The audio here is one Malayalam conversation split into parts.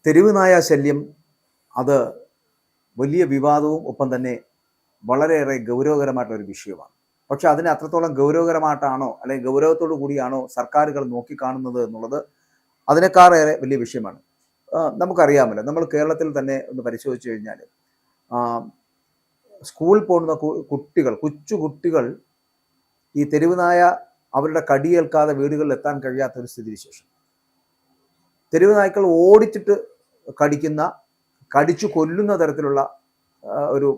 തെരുവ് നായ ശല്യം അത് വലിയ വിവാദവും ഒപ്പം തന്നെ വളരെയേറെ ഗൗരവകരമായിട്ടുള്ള ഒരു വിഷയമാണ്. പക്ഷെ അതിനെ അത്രത്തോളം ഗൗരവകരമായിട്ടാണോ അല്ലെങ്കിൽ ഗൗരവത്തോടു കൂടിയാണോ സർക്കാരുകൾ നോക്കിക്കാണുന്നത് എന്നുള്ളത് അതിനേക്കാളേറെ വലിയ വിഷയമാണ്. നമുക്കറിയാമല്ലോ, നമ്മൾ കേരളത്തിൽ തന്നെ ഒന്ന് പരിശോധിച്ചു കഴിഞ്ഞാൽ സ്കൂളിൽ പോകുന്ന കുട്ടികൾ, കൊച്ചു കുട്ടികൾ ഈ തെരുവ് നായ അവരുടെ കടിയേൽക്കാതെ വീടുകളിൽ എത്താൻ കഴിയാത്തൊരു സ്ഥിതിവിശേഷം. തെരുവ് നായ്ക്കൾ ഓടിച്ചിട്ട് കടിക്കുന്ന, കടിച്ചു കൊല്ലുന്ന തരത്തിലുള്ള ഒരു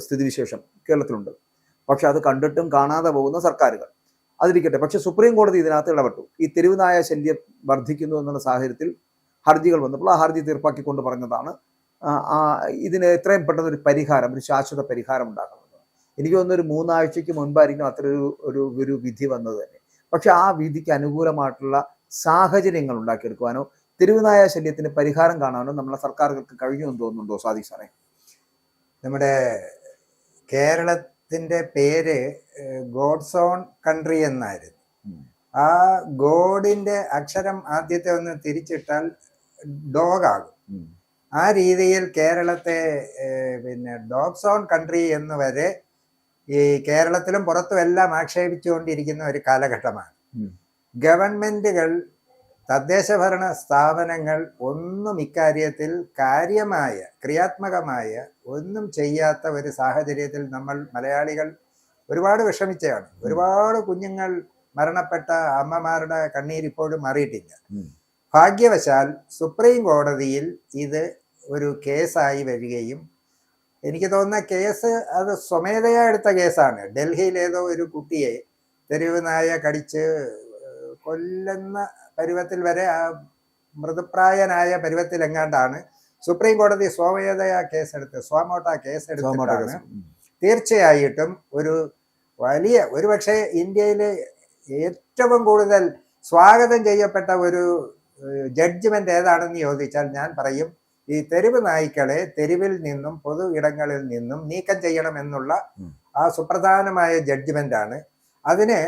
സ്ഥിതിവിശേഷം കേരളത്തിലുണ്ട്. പക്ഷെ അത് കണ്ടിട്ടും കാണാതെ പോകുന്ന സർക്കാരുകൾ. അതിരിക്കട്ടെ, പക്ഷെ സുപ്രീം കോടതി ഇതിനകത്ത് ഇടപെട്ടു. ഈ തെരുവ് നായ ശല്യം വർദ്ധിക്കുന്നു എന്നുള്ള സാഹചര്യത്തിൽ ഹർജികൾ വന്നപ്പോൾ ആ ഹർജി തീർപ്പാക്കിക്കൊണ്ട് പറഞ്ഞതാണ് ഇതിന് എത്രയും പെട്ടെന്ന് ഒരു പരിഹാരം, ഒരു ശാശ്വത പരിഹാരം ഉണ്ടാക്കണമെന്ന്. എനിക്ക് തോന്നുന്നു ഒരു 3 ആഴ്ചയ്ക്ക് മുൻപായിരിക്കും അത്ര ഒരു വിധി വന്നത് തന്നെ. പക്ഷെ ആ വിധിക്ക് അനുകൂലമായിട്ടുള്ള സാഹചര്യങ്ങൾ ഉണ്ടാക്കിയെടുക്കുവാനോ തെരുവ് നായ ശല്യത്തിന് പരിഹാരം കാണാനോ നമ്മളെ സർക്കാരുകൾക്ക് കഴിഞ്ഞു എന്ന് തോന്നുന്നുണ്ടോ സാദിഖ് സാറേ? നമ്മുടെ കേരളത്തിന്റെ പേര് ഗോഡ്സ് ഓൺ കൺട്രി എന്നായിരുന്നു. ആ ഗോഡിന്റെ അക്ഷരം ആദ്യത്തെ ഒന്ന് തിരിച്ചിട്ടാൽ ഡോഗാകും. ആ രീതിയിൽ കേരളത്തെ പിന്നെ ഡോഗ്സ് ഓൺ കൺട്രി എന്ന് വരെ ഈ കേരളത്തിലും പുറത്തും എല്ലാം ആക്ഷേപിച്ചുകൊണ്ടിരിക്കുന്ന ഒരു കാലഘട്ടമാണ്. ഗവൺമെന്റുകൾ, തദ്ദേശഭരണ സ്ഥാപനങ്ങൾ ഒന്നും ഇക്കാര്യത്തിൽ കാര്യമായ, ക്രിയാത്മകമായ ഒന്നും ചെയ്യാത്ത ഒരു സാഹചര്യത്തിൽ നമ്മൾ മലയാളികൾ ഒരുപാട് വിഷമിച്ചതാണ്. ഒരുപാട് കുഞ്ഞുങ്ങൾ മരണപ്പെട്ട അമ്മമാരുടെ കണ്ണീരിപ്പോഴും മാറിയിട്ടില്ല. ഭാഗ്യവശാൽ സുപ്രീം കോടതിയിൽ ഇത് ഒരു കേസായി വരികയും, എനിക്ക് തോന്നുന്ന കേസ് അത് സ്വമേധയാ എടുത്ത കേസാണ്. ഡൽഹിയിൽ ഏതോ ഒരു കുട്ടിയെ തെരുവ് നായ കടിച്ച് കൊല്ലുന്ന പരുവത്തിൽ വരെ, ആ മൃതപ്രായനായ പരുവത്തിൽ എങ്ങാണ്ടാണ് സുപ്രീം കോടതി സ്വമേധയാ കേസെടുത്ത്, സ്വമോട്ട കേസെടുത്തിട്ടാണ് തീർച്ചയായിട്ടും ഒരു വലിയ, ഒരുപക്ഷെ ഇന്ത്യയിലെ ഏറ്റവും കൂടുതൽ സ്വാഗതം ചെയ്യപ്പെട്ട ഒരു ജഡ്ജ്മെന്റ് ഏതാണെന്ന് ചോദിച്ചാൽ ഞാൻ പറയും ഈ തെരുവ് നായ്ക്കളെ തെരുവിൽ നിന്നും പൊതു ഇടങ്ങളിൽ നിന്നും നീക്കം ചെയ്യണമെന്നുള്ള ആ സുപ്രധാനമായ ജഡ്ജ്മെന്റ് ആണ്. അതിന്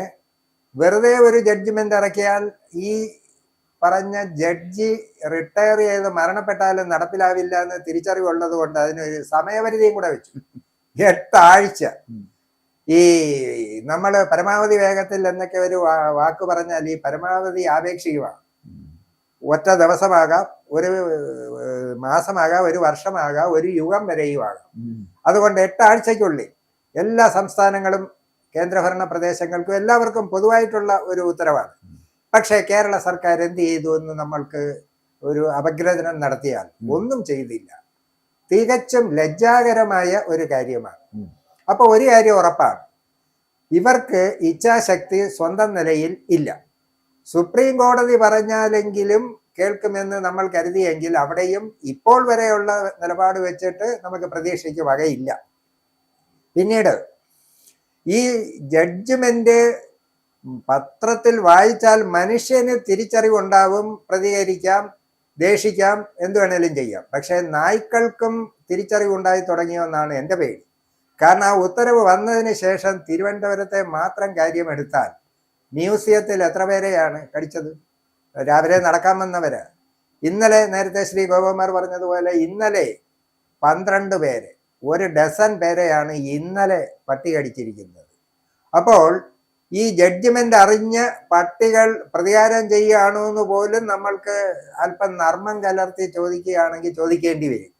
വെറുതെ ഒരു ജഡ്ജ്മെന്റ് ഇറക്കിയാൽ ഈ പറഞ്ഞ ജഡ്ജി റിട്ടയർ ചെയ്ത് മരണപ്പെട്ടാലും നടപ്പിലാവില്ല എന്ന് തിരിച്ചറിവുള്ളത് കൊണ്ട് അതിനൊരു സമയപരിധിയും കൂടെ വെച്ചു. 8 ആഴ്ച. ഈ നമ്മൾ പരമാവധി വേഗത്തിൽ എന്നൊക്കെ ഒരു വാക്ക് പറഞ്ഞാൽ ഈ പരമാവധി ആപേക്ഷികമാണ്. ഒറ്റ ദിവസമാകാം, ഒരു മാസമാകാം, ഒരു വർഷമാകാം, ഒരു യുഗം വരെയും ആകാം. അതുകൊണ്ട് 8 ആഴ്ചയ്ക്കുള്ളിൽ എല്ലാ സംസ്ഥാനങ്ങളും കേന്ദ്രഭരണ പ്രദേശങ്ങൾക്കും എല്ലാവർക്കും പൊതുവായിട്ടുള്ള ഒരു ഉത്തരവാണ്. പക്ഷേ കേരള സർക്കാർ എന്ത് ചെയ്തു എന്ന് നമ്മൾക്ക് ഒരു അപഗ്രഥനം നടത്തിയാൽ ഒന്നും ചെയ്തില്ല. തികച്ചും ലജ്ജാകരമായ ഒരു കാര്യമാണ്. അപ്പൊ ഒരു കാര്യം ഉറപ്പാണ്, ഇവർക്ക് ഇച്ഛാശക്തി സ്വന്തം നിലയിൽ ഇല്ല. സുപ്രീം കോടതി പറഞ്ഞാലെങ്കിലും കേൾക്കുമെന്ന് നമ്മൾ കരുതിയെങ്കിൽ അവിടെയും ഇപ്പോൾ വരെയുള്ള നിലപാട് വെച്ചിട്ട് നമുക്ക് പ്രതീക്ഷയ്ക്ക് വകയില്ല. പിന്നീട് ഈ ജഡ്ജ്മെന്റ് പത്രത്തിൽ വായിച്ചാൽ മനുഷ്യന് തിരിച്ചറിവുണ്ടാവും, പ്രതികരിക്കാം, ദേഷിക്കാം, എന്തു വേണേലും ചെയ്യാം. പക്ഷെ നായ്ക്കൾക്കും തിരിച്ചറിവുണ്ടായി തുടങ്ങിയെന്നാണ് എൻ്റെ പേടി. കാരണം ആ ഉത്തരവ് വന്നതിന് ശേഷം തിരുവനന്തപുരത്തെ മാത്രം കാര്യം എടുത്താൽ മ്യൂസിയത്തിൽ എത്ര പേരെയാണ് കടിച്ചത്? രാവിലെ നടക്കാൻ വന്നവര്. ഇന്നലെ നേരത്തെ ശ്രീ ഗോപകുമാർ പറഞ്ഞതുപോലെ ഇന്നലെ 12 പേരെ, 1 ഡസൻ പേരെയാണ് ഇന്നലെ പട്ടി കടിച്ചിരിക്കുന്നത്. അപ്പോൾ ഈ ജഡ്ജ്മെന്റ് അറിഞ്ഞ് പട്ടികൾ പ്രതികാരം ചെയ്യുകയാണോ എന്ന് പോലും നമ്മൾക്ക് അല്പം നർമ്മം കലർത്തി ചോദിക്കുകയാണെങ്കിൽ ചോദിക്കേണ്ടി വരും.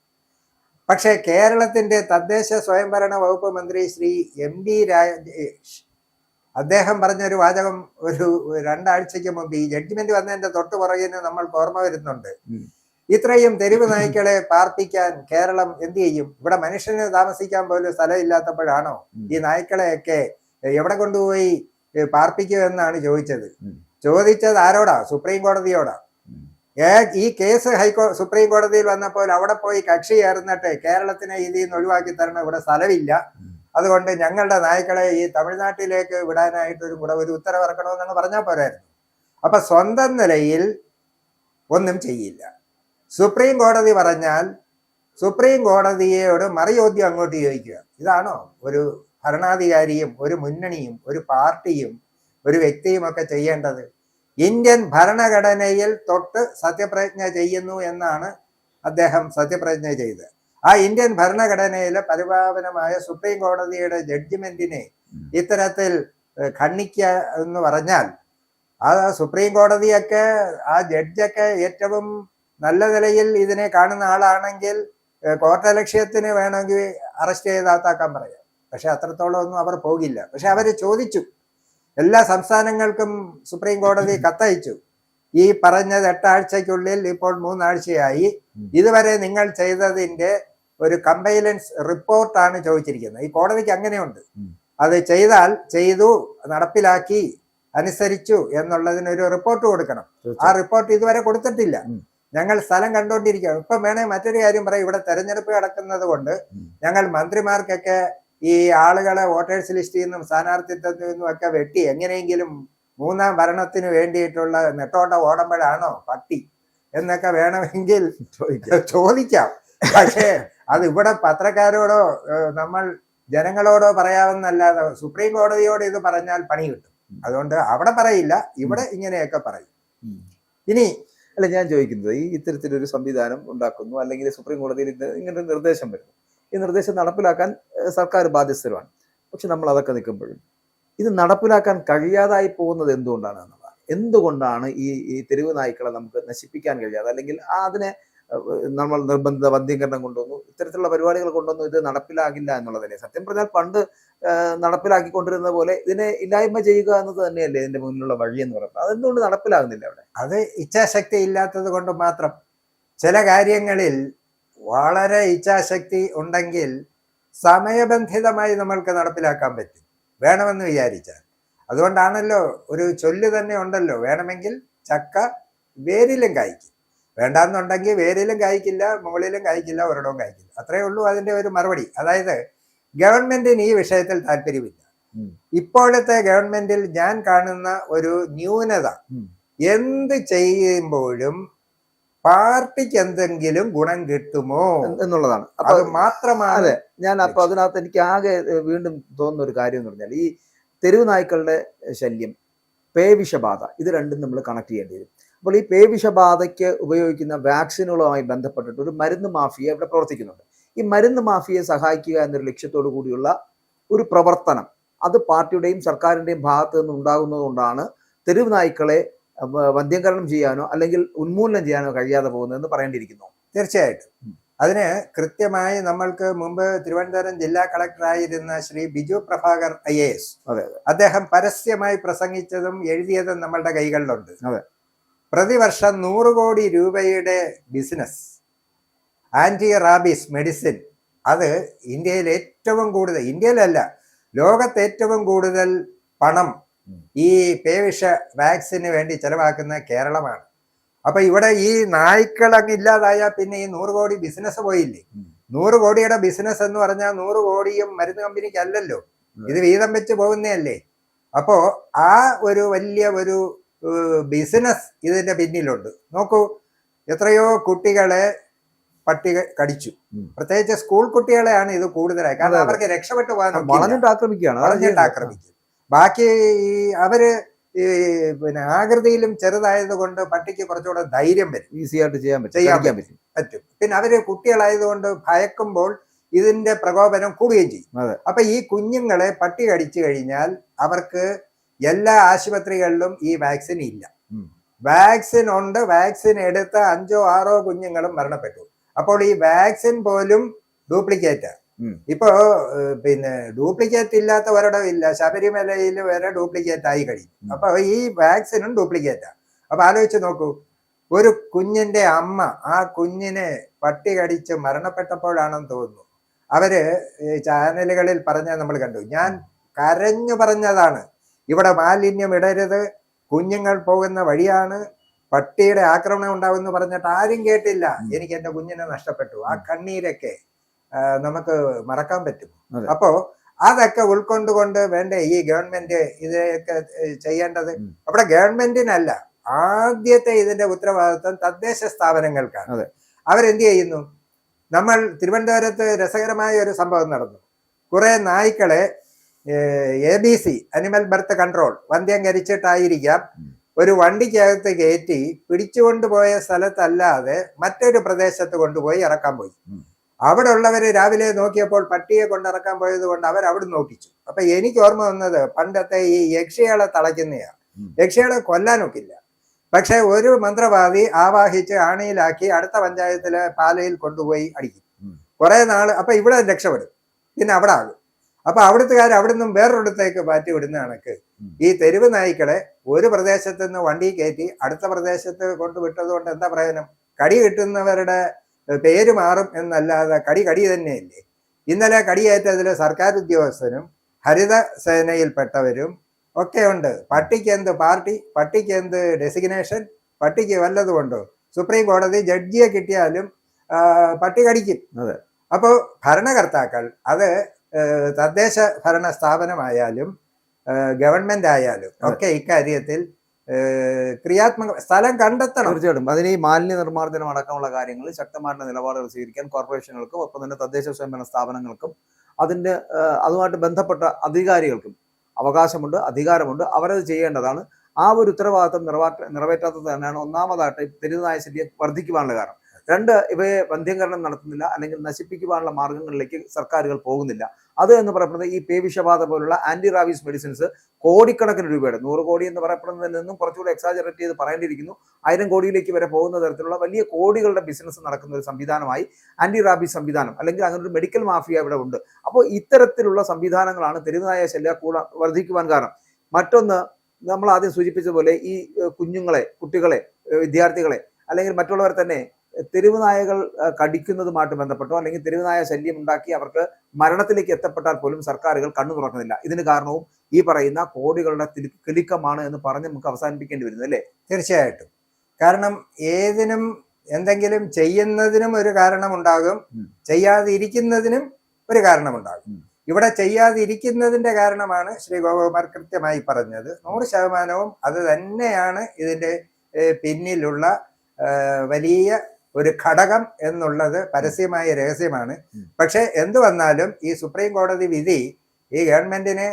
പക്ഷേ കേരളത്തിന്റെ തദ്ദേശ സ്വയംഭരണ വകുപ്പ് മന്ത്രി ശ്രീ MD രാജേഷ്, അദ്ദേഹം പറഞ്ഞൊരു വാചകം ഒരു 2 ആഴ്ചയ്ക്ക് മുമ്പ്, ഈ ജഡ്ജ്മെന്റ് വന്നതിന്റെ തൊട്ട് പുറകിന് നമ്മൾക്ക് ഓർമ്മ വരുന്നുണ്ട്, ഇത്രയും തെരുവ് നായ്ക്കളെ പാർപ്പിക്കാൻ കേരളം എന്ത് ചെയ്യും? ഇവിടെ മനുഷ്യന് താമസിക്കാൻ പോലും സ്ഥലമില്ലാത്തപ്പോഴാണോ ഈ നായ്ക്കളെയൊക്കെ എവിടെ കൊണ്ടുപോയി പാർപ്പിക്കുമെന്നാണ് ചോദിച്ചത്. ചോദിച്ചത് ആരോടാ? സുപ്രീം കോടതിയോടാ. ഈ കേസ് സുപ്രീം കോടതിയിൽ വന്നപ്പോൾ അവിടെ പോയി കക്ഷി ചേർന്നിട്ട് കേരളത്തിനെ ഇതിൽ നിന്ന് ഒഴിവാക്കി തരണം, ഇവിടെ സ്ഥലമില്ല, അതുകൊണ്ട് ഞങ്ങളുടെ നായ്ക്കളെ ഈ തമിഴ്നാട്ടിലേക്ക് വിടാനായിട്ട് ഒരു ഉത്തരവിറക്കണമെന്നാണ് പറഞ്ഞാൽ പോരായിരുന്നു. അപ്പൊ സ്വന്തം നിലയിൽ ഒന്നും ചെയ്യില്ല. സുപ്രീം കോടതി പറഞ്ഞാൽ സുപ്രീം കോടതിയോട് മറുചോദ്യം അങ്ങോട്ട് ചോദിക്കുക. ഇതാണോ ഒരു ഭരണാധികാരിയും ഒരു മുന്നണിയും ഒരു പാർട്ടിയും ഒരു വ്യക്തിയും ഒക്കെ ചെയ്യേണ്ടത്? ഇന്ത്യൻ ഭരണഘടനയിൽ തൊട്ട് സത്യപ്രതിജ്ഞ ചെയ്യുന്നു എന്നാണ് അദ്ദേഹം സത്യപ്രതിജ്ഞ ചെയ്ത്. ആ ഇന്ത്യൻ ഭരണഘടനയിലെ പരിപാവനമായ സുപ്രീം കോടതിയുടെ ജഡ്ജിമെന്റിനെ ഇത്തരത്തിൽ ഖണ്ഡിക്കുക എന്ന് പറഞ്ഞാൽ, ആ സുപ്രീം കോടതിയൊക്കെ ആ ജഡ്ജൊക്കെ ഏറ്റവും നല്ല നിലയിൽ ഇതിനെ കാണുന്ന ആളാണെങ്കിൽ കോർട്ടലക്ഷ്യത്തിന് വേണമെങ്കിൽ അറസ്റ്റ് ചെയ്താത്താക്കാൻ പറയാം. പക്ഷെ അത്രത്തോളം ഒന്നും അവർ പോകില്ല. പക്ഷെ അവർ ചോദിച്ചു, എല്ലാ സംസ്ഥാനങ്ങൾക്കും സുപ്രീം കോടതി കത്തയച്ചു. ഈ പറഞ്ഞത് 8 ആഴ്ചയ്ക്കുള്ളിൽ ഇപ്പോൾ 3 ആഴ്ചയായി, ഇതുവരെ നിങ്ങൾ ചെയ്തതിന്റെ ഒരു കമ്പൈലൻസ് റിപ്പോർട്ടാണ് ചോദിച്ചിരിക്കുന്നത്. ഈ കോടതിക്ക് അങ്ങനെയുണ്ട്. അത് ചെയ്താൽ ചെയ്തു, നടപ്പിലാക്കി, അനുസരിച്ചു എന്നുള്ളതിനൊരു റിപ്പോർട്ട് കൊടുക്കണം. ആ റിപ്പോർട്ട് ഇതുവരെ കൊടുത്തിട്ടില്ല. ഞങ്ങൾ സ്ഥലം കണ്ടുകൊണ്ടിരിക്കുകയാണ്. ഇപ്പം വേണേ മറ്റൊരു കാര്യം പറയാം, ഇവിടെ തെരഞ്ഞെടുപ്പ് നടക്കുന്നത് കൊണ്ട് ഞങ്ങൾ മന്ത്രിമാർക്കൊക്കെ ഈ ആളുകളെ വോട്ടേഴ്സ് ലിസ്റ്റിൽ നിന്നും സ്ഥാനാർത്ഥിത്വത്തിൽ നിന്നും ഒക്കെ വെട്ടി എങ്ങനെയെങ്കിലും 3ാം ഭരണത്തിന് വേണ്ടിയിട്ടുള്ള നെട്ടോട്ട ഓടുമ്പോഴാണോ പട്ടി എന്നൊക്കെ വേണമെങ്കിൽ ചോദിക്കാം. പക്ഷേ അത് ഇവിടെ പത്രക്കാരോടോ നമ്മൾ ജനങ്ങളോടോ പറയാവുന്നല്ലാതെ സുപ്രീം കോടതിയോട് ഇത് പറഞ്ഞാൽ പണി കിട്ടും. അതുകൊണ്ട് അവിടെ പറയില്ല, ഇവിടെ ഇങ്ങനെയൊക്കെ പറയും. ഇനി അല്ല, ഞാൻ ചോദിക്കുന്നത്, ഈ ഇത്തരത്തിലൊരു സംവിധാനം ഉണ്ടാക്കുന്നു, അല്ലെങ്കിൽ സുപ്രീം കോടതിയിൽ ഇങ്ങനൊരു നിർദ്ദേശം വരുന്നു, ഈ നിർദ്ദേശം നടപ്പിലാക്കാൻ സർക്കാർ ബാധ്യസ്ഥരുമാണ്. പക്ഷെ നമ്മൾ അതൊക്കെ നിൽക്കുമ്പോഴും ഇത് നടപ്പിലാക്കാൻ കഴിയാതായി പോകുന്നത് എന്തുകൊണ്ടാണ് എന്നുള്ളതാണ്. എന്തുകൊണ്ടാണ് ഈ തെരുവ് നായ്ക്കളെ നമുക്ക് നശിപ്പിക്കാൻ കഴിയാതെ, അല്ലെങ്കിൽ അതിനെ നമ്മൾ നിർബന്ധിത വന്ധ്യീകരണം കൊണ്ടുവന്നു, ഇത്തരത്തിലുള്ള പരിപാടികൾ കൊണ്ടുവന്നു, ഇത് നടപ്പിലാകില്ല എന്നുള്ളതല്ലേ? സത്യം പറഞ്ഞാൽ പണ്ട് നടപ്പിലാക്കിക്കൊണ്ടിരുന്ന പോലെ ഇതിനെ ഇല്ലായ്മ ചെയ്യുക എന്നത് തന്നെയല്ലേ ഇതിന്റെ മുന്നിലുള്ള വഴി എന്ന് പറയുന്നത്. അതെന്തുകൊണ്ട് നടപ്പിലാകുന്നില്ല അവിടെ? അത് ഇച്ഛാശക്തി ഇല്ലാത്തത് കൊണ്ട് മാത്രം. ചില കാര്യങ്ങളിൽ വളരെ ഇച്ഛാശക്തി ഉണ്ടെങ്കിൽ സമയബന്ധിതമായി നമ്മൾക്ക് നടപ്പിലാക്കാൻ പറ്റും, വേണമെന്ന് വിചാരിച്ചാൽ. അതുകൊണ്ടാണല്ലോ ഒരു ചൊല്ല് തന്നെ ഉണ്ടല്ലോ, വേണമെങ്കിൽ ചക്ക വേരിലും കായ്ക്കും, വേണ്ടാന്നുണ്ടെങ്കിൽ വേരിലും കായ്ക്കില്ല, മുകളിലും കായ്ക്കില്ല, ഒരിടവും കായ്ക്കില്ല. അത്രയേ ഉള്ളൂ അതിന്റെ ഒരു മറുപടി. അതായത് ഗവൺമെന്റിന് ഈ വിഷയത്തിൽ താല്പര്യമില്ല. ഇപ്പോഴത്തെ ഗവൺമെന്റിൽ ഞാൻ കാണുന്ന ഒരു ന്യൂനത, എന്ത് ചെയ്യുമ്പോഴും പാർട്ടിക്ക് എന്തെങ്കിലും ഗുണം കിട്ടുമോ എന്നുള്ളതാണ്. അത് മാത്രമാണ്. അതെ, ഞാൻ അപ്പൊ അതിനകത്ത് എനിക്ക് ആകെ വീണ്ടും തോന്നുന്ന ഒരു കാര്യം എന്ന് പറഞ്ഞാൽ, ഈ തെരുവ് നായ്ക്കളുടെ ശല്യം, പേവിഷബാധ, ഇത് രണ്ടും നമ്മൾ കണക്ട് ചെയ്യേണ്ടി വരും. അപ്പോൾ ഈ പേവിഷബാധയ്ക്ക് ഉപയോഗിക്കുന്ന വാക്സിനുകളുമായി ബന്ധപ്പെട്ടിട്ട് ഒരു മരുന്ന് മാഫിയ ഇവിടെ പ്രവർത്തിക്കുന്നുണ്ട്. ഈ മരുന്ന് മാഫിയെ സഹായിക്കുക എന്നൊരു ലക്ഷ്യത്തോടു കൂടിയുള്ള ഒരു പ്രവർത്തനം, അത് പാർട്ടിയുടെയും സർക്കാരിന്റെയും ഭാഗത്ത് നിന്ന് ഉണ്ടാകുന്നത് കൊണ്ടാണ് തെരുവ് നായ്ക്കളെ വന്ധ്യംകരണം ചെയ്യാനോ അല്ലെങ്കിൽ ഉന്മൂലനം ചെയ്യാനോ കഴിയാതെ പോകുന്നതെന്ന് പറയേണ്ടിയിരിക്കുന്നു. തീർച്ചയായിട്ടും അതിന് കൃത്യമായി നമ്മൾക്ക് മുമ്പ് തിരുവനന്തപുരം ജില്ലാ കളക്ടറായിരുന്ന ശ്രീ ബിജു പ്രഭാകർ IAS, അദ്ദേഹം പരസ്യമായി പ്രസംഗിച്ചതും എഴുതിയതും നമ്മളുടെ കൈകളിലുണ്ട്. പ്രതിവർഷം 100 കോടി രൂപയുടെ ബിസിനസ് ആന്റി റാബീസ് മെഡിസിൻ, അത് ഇന്ത്യയിൽ ഏറ്റവും കൂടുതൽ, ഇന്ത്യയിലല്ല ലോകത്ത് ഏറ്റവും കൂടുതൽ പണം ഈ പേവിഷ വാക്സിന് വേണ്ടി ചെലവാക്കുന്ന കേരളമാണ്. അപ്പൊ ഇവിടെ ഈ നായ്ക്കൾ അങ്ങ് ഇല്ലാതായാൽ പിന്നെ ഈ 100 കോടി ബിസിനസ് പോയില്ലേ? 100 കോടിയുടെ ബിസിനസ് എന്ന് പറഞ്ഞാൽ 100 കോടിയും മരുന്ന് കമ്പനിക്ക് അല്ലല്ലോ, ഇത് വീതം വെച്ച് പോകുന്നതല്ലേ. അപ്പോ ആ ഒരു വലിയ ഒരു ബിസിനസ് ഇതിന്റെ പിന്നിലുണ്ട്. നോക്കൂ, എത്രയോ കുട്ടികളെ പട്ടി കടിച്ചു, പ്രത്യേകിച്ച് സ്കൂൾ കുട്ടികളെയാണ് ഇത് കൂടുതലായി. കാരണം അവർക്ക് രക്ഷപ്പെട്ടു പോകാൻ വളഞ്ഞിട്ട് ആക്രമിക്കും. ബാക്കി അവര് പിന്നെ ആകൃതിയിലും ചെറുതായത് കൊണ്ട് പട്ടിക്ക് കുറച്ചുകൂടെ ധൈര്യം വരും, ഈസി ആയിട്ട് ചെയ്യാൻ പറ്റും. പിന്നെ അവര് കുട്ടികളായതുകൊണ്ട് ഭയക്കുമ്പോൾ ഇതിന്റെ പ്രകോപനം കൂടുകയും ചെയ്യും. അപ്പൊ ഈ കുഞ്ഞുങ്ങളെ പട്ടി കടിച്ചു കഴിഞ്ഞാൽ അവർക്ക് എല്ലാ ആശുപത്രികളിലും ഈ വാക്സിൻ ഇല്ല. വാക്സിൻ ഉണ്ട്, വാക്സിൻ എടുത്ത 5ഓ 6ഓ കുഞ്ഞുങ്ങളും മരണപ്പെട്ടു. അപ്പോൾ ഈ വാക്സിൻ പോലും ഡ്യൂപ്ലിക്കേറ്റാ. ഇപ്പോ പിന്നെ ഡ്യൂപ്ലിക്കേറ്റ് ഇല്ലാത്ത ഒരിടം ഇല്ല, ശബരിമലയിൽ വരെ ഡ്യൂപ്ലിക്കേറ്റ് ആയി കഴിയും. അപ്പൊ ഈ വാക്സിനും ഡ്യൂപ്ലിക്കേറ്റാ. അപ്പൊ ആലോചിച്ച് നോക്കൂ, ഒരു കുഞ്ഞിന്റെ അമ്മ ആ കുഞ്ഞിനെ പട്ടി കടിച്ച് മരണപ്പെട്ടപ്പോഴാണെന്ന് തോന്നുന്നു അവര് ചാനലുകളിൽ പറഞ്ഞ നമ്മൾ കണ്ടു. ഞാൻ കരഞ്ഞു പറഞ്ഞതാണ്, ഇവിടെ മാലിന്യം ഇടരുത്, കുഞ്ഞുങ്ങൾ പോകുന്ന വഴിയാണ്, പട്ടിയുടെ ആക്രമണം ഉണ്ടാവുമെന്ന് പറഞ്ഞിട്ട് ആരും കേട്ടില്ല. എനിക്ക് എന്റെ കുഞ്ഞിനെ നഷ്ടപ്പെട്ടു. ആ കണ്ണീരൊക്കെ നമുക്ക് മറക്കാൻ പറ്റും. അപ്പോ അതൊക്കെ ഉൾക്കൊണ്ടുകൊണ്ട് വേണ്ടേ ഈ ഗവൺമെന്റ് ഇതൊക്കെ ചെയ്യേണ്ടത്? അവിടെ ഗവൺമെന്റിനല്ല, ആദ്യത്തെ ഇതിന്റെ ഉത്തരവാദിത്വം തദ്ദേശ സ്ഥാപനങ്ങൾക്കാണ്. അവരെന്ത് ചെയ്യുന്നു? നമ്മൾ തിരുവനന്തപുരത്ത് രസകരമായ ഒരു സംഭവം നടന്നു. കുറെ നായ്ക്കളെ ABC അനിമൽ ബർത്ത് കൺട്രോൾ വന്ധ്യംകരിച്ചിട്ടായിരിക്കാം ഒരു വണ്ടിക്കകത്ത് കയറ്റി പിടിച്ചുകൊണ്ടുപോയ സ്ഥലത്തല്ലാതെ മറ്റൊരു പ്രദേശത്ത് കൊണ്ടുപോയി ഇറക്കാൻ പോയി. അവിടെ ഉള്ളവര് രാവിലെ നോക്കിയപ്പോൾ പട്ടിയെ കൊണ്ടിറക്കാൻ പോയത് കൊണ്ട് അവർ അവിടെ നോക്കിച്ചു. അപ്പൊ എനിക്ക് ഓർമ്മ വന്നത് പണ്ടത്തെ ഈ യക്ഷികളെ തളയ്ക്കുന്നതാണ്. യക്ഷികളെ കൊല്ലാനൊക്കില്ല, പക്ഷെ ഒരു മന്ത്രവാദി ആവാഹിച്ച് ആണിയിലാക്കി അടുത്ത പഞ്ചായത്തിലെ പാലയിൽ കൊണ്ടുപോയി അടിക്കും. കുറെ നാള് അപ്പൊ ഇവിടെ രക്ഷപ്പെടും, പിന്നെ അവിടെ ആകും. അപ്പൊ അവിടുത്തുകാർ അവിടെ നിന്നും വേറൊരിടത്തേക്ക് മാറ്റി വിടുന്ന കണക്ക് ഈ തെരുവ് നായ്ക്കളെ ഒരു പ്രദേശത്ത് നിന്ന് വണ്ടി കയറ്റി അടുത്ത പ്രദേശത്ത് കൊണ്ടുവിട്ടത് കൊണ്ട് എന്താ പ്രയോജനം? കടി കിട്ടുന്നവരുടെ പേര് മാറും എന്നല്ലാതെ കടി തന്നെയല്ലേ. ഇന്നലെ കടിയേറ്റതിൽ സർക്കാർ ഉദ്യോഗസ്ഥരും ഹരിത സേനയിൽപ്പെട്ടവരും ഒക്കെ ഉണ്ട്. പട്ടിക്ക് എന്ത് പാർട്ടി, പട്ടിക്ക് എന്ത് ഡെസിഗ്നേഷൻ, പട്ടിക്ക് വല്ലതും ഉണ്ടോ? സുപ്രീം കോടതി ജഡ്ജിയെ കിട്ടിയാലും പട്ടി കടിക്കും. അപ്പോൾ ഭരണകർത്താക്കൾ, അത് തദ്ദേശ ഭരണ സ്ഥാപനമായാലും ഗവൺമെന്റ് ആയാലും ഒക്കെ ഇക്കാര്യത്തിൽ ക്രിയാത്മക സ്ഥലം കണ്ടെത്തണം. തീർച്ചയായിട്ടും അതിന് ഈ മാലിന്യ നിർമ്മാർജ്ജനം അടക്കമുള്ള കാര്യങ്ങളിൽ ശക്തമായിട്ടുള്ള നിലപാടുകൾ സ്വീകരിക്കാൻ കോർപ്പറേഷനുകൾക്കും ഒപ്പം തന്നെ തദ്ദേശ സ്വയംഭരണ സ്ഥാപനങ്ങൾക്കും അതുമായിട്ട് ബന്ധപ്പെട്ട അധികാരികൾക്കും അവകാശമുണ്ട്, അധികാരമുണ്ട്. അവരത് ചെയ്യേണ്ടതാണ്. ആ ഒരു ഉത്തരവാദിത്വം നിറവേറ്റാത്തത് തന്നെയാണ് ഒന്നാമതായിട്ട് തെരുവുനായ ശല്യം വർദ്ധിക്കുവാനുള്ള കാരണം. രണ്ട്, ഇവയെ വന്ധ്യംകരണം നടത്തുന്നില്ല, അല്ലെങ്കിൽ നശിപ്പിക്കുവാനുള്ള മാർഗങ്ങളിലേക്ക് സർക്കാരുകൾ പോകുന്നില്ല. അത് എന്ന് പറയുന്നത് ഈ പേവിഷബാധ പോലുള്ള ആന്റി റാബീസ് മെഡിസിൻസ് കോടിക്കണക്കിന് രൂപയുടെ 100 കോടി എന്ന് പറയപ്പെടുന്നതിൽ നിന്നും കുറച്ചുകൂടി എക്സാജറേറ്റ് ചെയ്ത് പറയേണ്ടിയിരിക്കുന്നു. 1000 കോടിയിലേക്ക് വരെ പോകുന്ന തരത്തിലുള്ള വലിയ കോടികളുടെ ബിസിനസ് നടക്കുന്ന ഒരു സംവിധാനമായി ആന്റി റാബീസ് സംവിധാനം, അല്ലെങ്കിൽ അങ്ങനെ ഒരു മെഡിക്കൽ മാഫിയ ഇവിടെ ഉണ്ട്. അപ്പോൾ ഇത്തരത്തിലുള്ള സംവിധാനങ്ങളാണ് തെരുവുനായ ശല്യം വർദ്ധിക്കുവാൻ കാരണം. മറ്റൊന്ന്, നമ്മൾ ആദ്യം സൂചിപ്പിച്ച പോലെ ഈ കുട്ടികളെ, വിദ്യാർത്ഥികളെ അല്ലെങ്കിൽ മറ്റുള്ളവർ തന്നെ തെരുവുനായകൾ കടിക്കുന്നതുമായിട്ട് ബന്ധപ്പെട്ടോ അല്ലെങ്കിൽ തെരുവുനായ ശല്യം ഉണ്ടാക്കി അവർക്ക് മരണത്തിലേക്ക് എത്തപ്പെട്ടാൽ പോലും സർക്കാരുകൾ കണ്ണു തുറക്കുന്നില്ല. ഇതിന് കാരണവും ഈ പറയുന്ന കോടികളുടെ കിലുക്കമാണ് എന്ന് പറഞ്ഞ് നമുക്ക് അവസാനിപ്പിക്കേണ്ടി വരുന്നു, അല്ലേ? തീർച്ചയായിട്ടും. കാരണം ഏതിനും എന്തെങ്കിലും ചെയ്യുന്നതിനും ഒരു കാരണമുണ്ടാകും, ചെയ്യാതിരിക്കുന്നതിനും ഒരു കാരണമുണ്ടാകും. ഇവിടെ ചെയ്യാതിരിക്കുന്നതിന്റെ കാരണമാണ് ശ്രീ ഗോപകുമാർ കൃത്യമായി പറഞ്ഞത്. 100% അത് തന്നെയാണ് ഇതിന്റെ പിന്നിലുള്ള വലിയ ഒരു ഘടകം എന്നുള്ളത് പരസ്യമായ രഹസ്യമാണ്. പക്ഷെ എന്തു വന്നാലും ഈ സുപ്രീം കോടതി വിധി ഈ ഗവൺമെന്റിനെ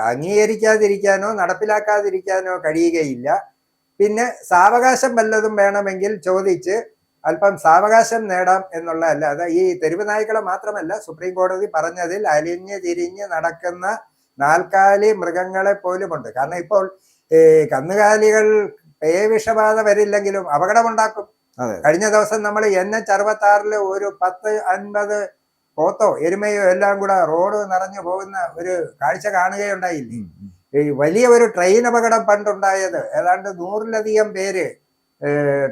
അംഗീകരിക്കാതിരിക്കാനോ നടപ്പിലാക്കാതിരിക്കാനോ കഴിയുകയില്ല. പിന്നെ സാവകാശം വല്ലതും വേണമെങ്കിൽ ചോദിച്ച് അല്പം സാവകാശം നേടാം എന്നുള്ളതല്ലാതെ ഈ തെരുവ് നായ്ക്കളെ മാത്രമല്ല, സുപ്രീം കോടതി പറഞ്ഞതിൽ അലിഞ്ഞ് തിരിഞ്ഞ് നടക്കുന്ന നാൽക്കാലി മൃഗങ്ങളെ പോലുമുണ്ട്. കാരണം ഇപ്പോൾ കന്നുകാലികൾ പേവിഷബാധ വരില്ലെങ്കിലും അപകടമുണ്ടാക്കും. കഴിഞ്ഞ ദിവസം നമ്മൾ NH66 ഒരു 10-50 പോത്തോ എരുമയോ എല്ലാം കൂടെ റോഡ് നിറഞ്ഞു പോകുന്ന ഒരു കാഴ്ച കാണുകയുണ്ടായില്ലേ? ഈ വലിയ ഒരു ട്രെയിൻ അപകടം പണ്ടുണ്ടായത്, ഏതാണ്ട് 100-ലധികം പേര്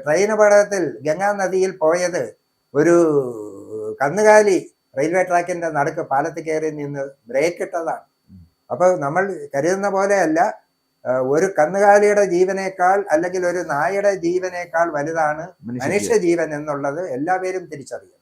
ട്രെയിൻ അപകടത്തിൽ ഗംഗാ നദിയിൽ പോയത് ഒരു കന്നുകാലി റെയിൽവേ ട്രാക്കിന്റെ നടുക്ക് പാലത്തിൽ കയറി നിന്ന് ബ്രേക്ക് ഇട്ടതാണ്. അപ്പൊ നമ്മൾ കരുതുന്ന പോലെയല്ല, ഒരു കന്നുകാലിയുടെ ജീവനേക്കാൾ അല്ലെങ്കിൽ ഒരു നായയുടെ ജീവനേക്കാൾ വലുതാണ് മനുഷ്യ ജീവൻ എന്നുള്ളത് എല്ലാവരും തിരിച്ചറിയണം.